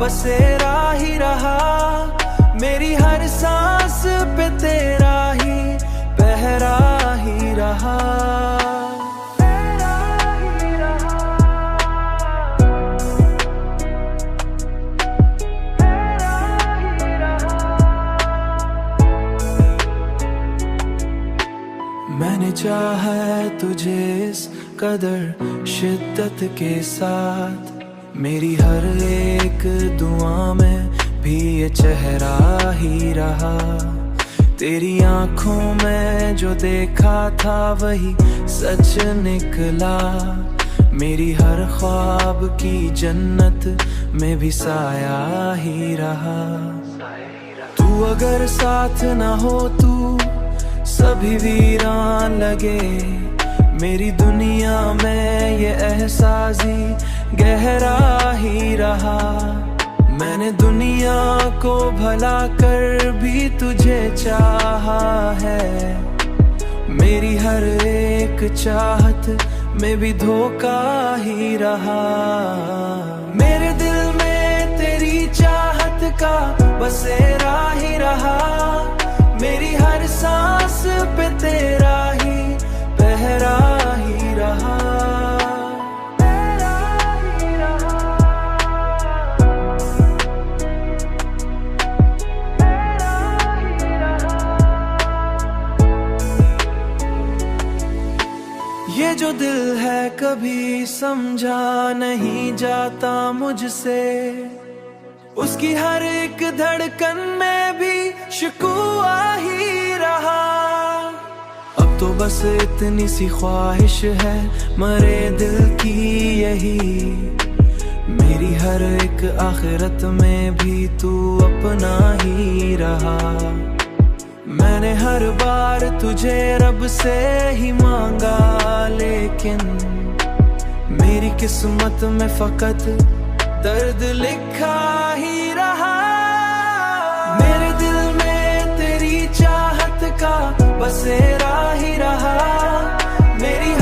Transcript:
बसेरा ही रहा। मेरी हर सांस पे तेरा ही पहरा ही रहा। मैंने चाहा है तुझे इस कदर शिद्दत के साथ, मेरी हर एक दुआ में भी ये चेहरा ही रहा। तेरी आंखों में जो देखा था वही सच निकला। मेरी हर ख्वाब की जन्नत में भी साया ही रहा। तू अगर साथ ना हो तू सभी वीरान लगे। मेरी दुनिया में ये एहसास ही गहरा ही रहा। मैंने दुनिया को भला कर भी तुझे चाहा है। मेरी हर एक चाहत में भी धोखा ही रहा। मेरे दिल में तेरी चाहत का बसेरा ही रहा। मेरी हर सांस पे तेरा ही पहरा ही रहा। ये जो दिल है कभी समझा नहीं जाता मुझसे। उसकी हर एक धड़कन में भी शिकवा ही रहा। अब तो बस इतनी सी ख्वाहिश है मरे दिल की यही। मेरी हर एक आखिरत में भी तू अपना ही रहा। मैंने हर बार तुझे रब से ही मांगा, लेकिन मेरी किस्मत में फकत दर्द लिखा ही रहा। मेरे दिल में तेरी चाहत का बसेरा ही रहा। मेरी